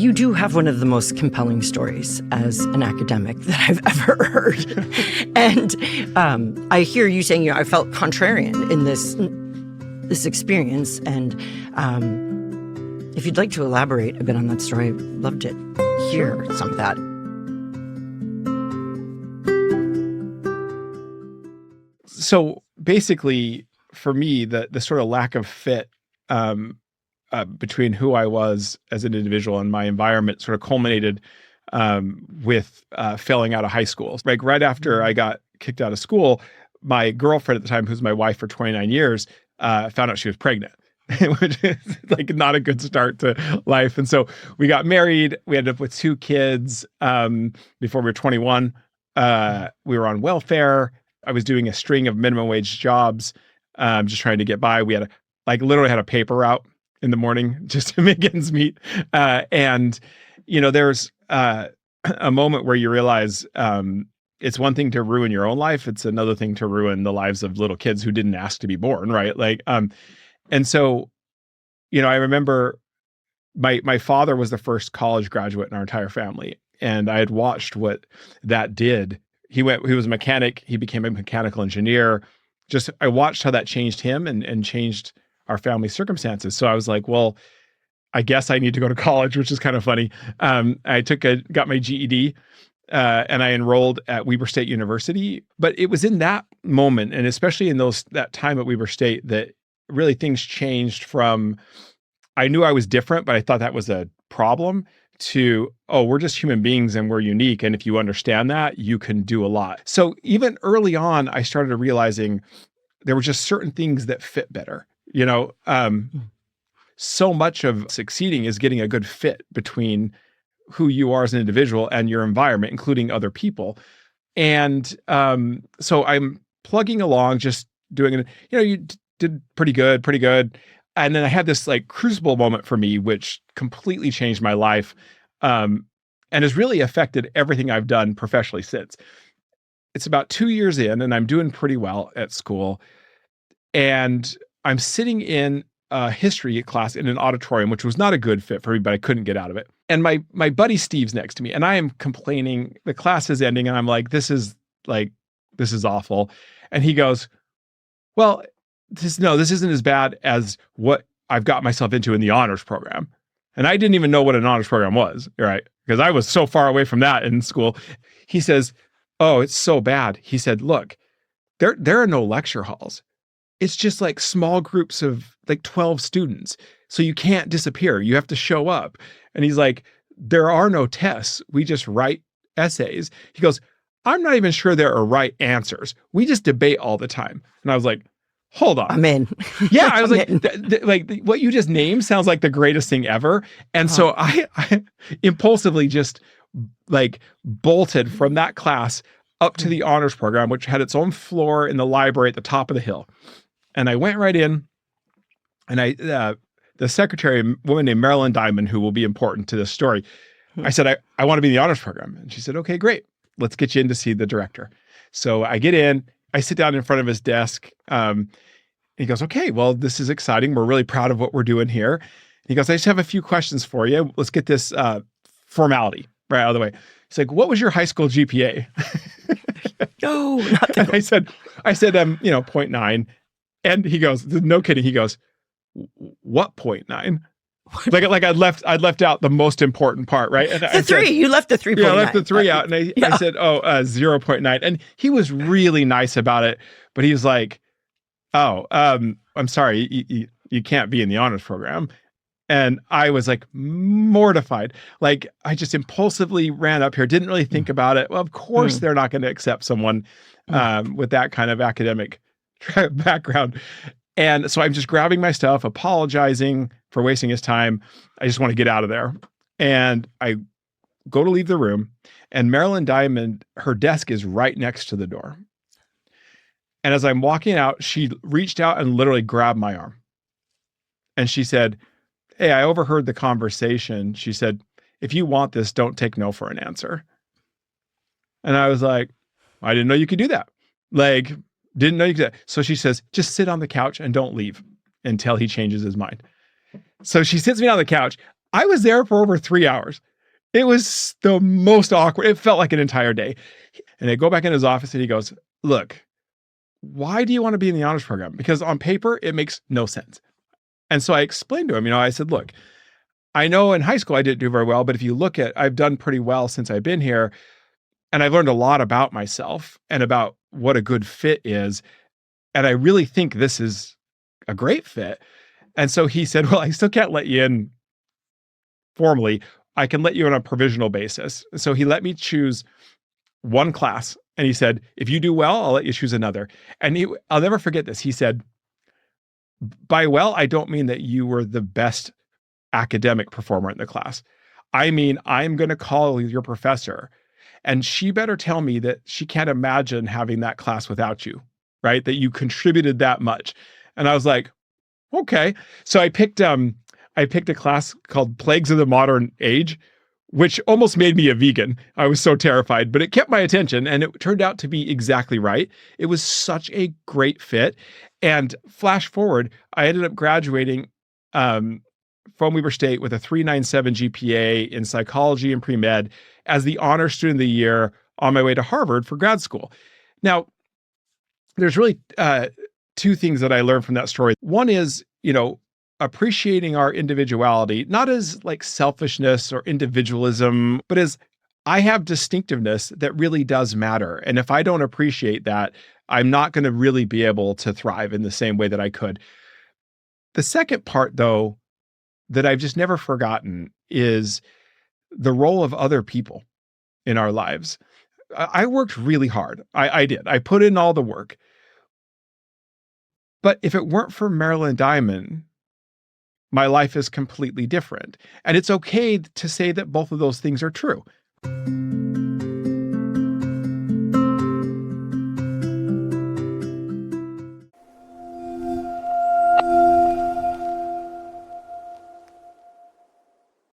You do have one of the most compelling stories as an academic that I've ever heard. And I hear you saying, I felt contrarian in this experience. And if you'd like to elaborate a bit on that story, I'd love to hear some of that. So basically, for me, the sort of lack of fit between who I was as an individual and my environment sort of culminated with failing out of high school. Like right after I got kicked out of school, my girlfriend at the time, who's my wife for 29 years, found out she was pregnant, which is like not a good start to life. And so we got married. We ended up with 2 kids before we were 21. We were on welfare. I was doing a string of minimum wage jobs, just trying to get by. We had literally had a paper route in the morning just to make ends meet. And, there's a moment where you realize it's one thing to ruin your own life. It's another thing to ruin the lives of little kids who didn't ask to be born, right? And so, I remember my father was the first college graduate in our entire family. And I had watched what that did. He was a mechanic. He became a mechanical engineer. I watched how that changed him and changed our family circumstances. So I was like, well, I guess I need to go to college, which is kind of funny. I got my GED, and I enrolled at Weber State University. But it was in that moment, and especially in that time at Weber State, that really things changed from, I knew I was different, but I thought that was a problem, to, oh, we're just human beings and we're unique. And if you understand that, you can do a lot. So even early on, I started realizing there were just certain things that fit better. So much of succeeding is getting a good fit between who you are as an individual and your environment, including other people. And so I'm plugging along, just doing it. You did pretty good. And then I had this crucible moment for me, which completely changed my life, and has really affected everything I've done professionally since. It's about 2 years in, and I'm doing pretty well at school. And I'm sitting in a history class in an auditorium, which was not a good fit for me, but I couldn't get out of it. And my buddy Steve's next to me, and I am complaining. The class is ending, and I'm like, this is awful. And he goes, well, this isn't as bad as what I've got myself into in the honors program. And I didn't even know what an honors program was, right? Because I was so far away from that in school. He says, oh, it's so bad. He said, look, there are no lecture halls. It's just small groups of 12 students. So you can't disappear. You have to show up. And he's like, there are no tests. We just write essays. He goes, I'm not even sure there are right answers. We just debate all the time. And I was like, hold on. I'm in. Yeah, I was what you just named sounds like the greatest thing ever. And so I impulsively just bolted from that class up to the honors program, which had its own floor in the library at the top of the hill. And I went right in, and the secretary, a woman named Marilyn Diamond, who will be important to this story, I said, I want to be in the honors program. And she said, okay, great. Let's get you in to see the director. So I get in, I sit down in front of his desk. He goes, okay, well, this is exciting. We're really proud of what we're doing here. He goes, I just have a few questions for you. Let's get this formality right out of the way. He's like, what was your high school GPA? No, not the I said, 0.9. And he goes, no kidding. He goes, what 0.9? I'd left out the most important part, right? And the 3, you left the 3.9. Yeah, I left the 3 out. And I said, 0.9. And he was really nice about it, but he was like, I'm sorry, you can't be in the honors program. And I was mortified. I just impulsively ran up here, didn't really think about it. Well, of course they're not going to accept someone with that kind of academic background. And so I'm just grabbing my stuff, apologizing for wasting his time. I just want to get out of there. And I go to leave the room, and Marilyn Diamond, her desk is right next to the door. And as I'm walking out, she reached out and literally grabbed my arm. And she said, hey, I overheard the conversation. She said, if you want this, don't take no for an answer. And I was like, I didn't know you could do that. Didn't know you could. So she says, just sit on the couch and don't leave until he changes his mind. So she sits me on the couch. I was there for over 3 hours. It was the most awkward. It felt like an entire day. And I go back in his office and he goes, look, why do you want to be in the honors program? Because on paper, it makes no sense. And so I explained to him, I said, look, I know in high school I didn't do very well, but if you look at, I've done pretty well since I've been here. And I've learned a lot about myself and about what a good fit is. And I really think this is a great fit. And so he said, well, I still can't let you in formally. I can let you in on a provisional basis. So he let me choose one class. And he said, if you do well, I'll let you choose another. And I'll never forget this. He said, by well, I don't mean that you were the best academic performer in the class. I mean, I'm going to call your professor and she better tell me that she can't imagine having that class without you, right? That you contributed that much. And I was like, okay. So I picked a class called Plagues of the Modern Age, which almost made me a vegan. I was so terrified, but it kept my attention and it turned out to be exactly right. It was such a great fit. And flash forward, I ended up graduating from Weber State with a 3.97 GPA in psychology and pre-med as the honor student of the year on my way to Harvard for grad school. Now, there's really two things that I learned from that story. One is, appreciating our individuality, not as like selfishness or individualism, but as I have distinctiveness that really does matter. And if I don't appreciate that, I'm not going to really be able to thrive in the same way that I could. The second part, though, that I've just never forgotten is the role of other people in our lives. I worked really hard. I did. I put in all the work. But if it weren't for Marilyn Diamond, my life is completely different. And it's okay to say that both of those things are true.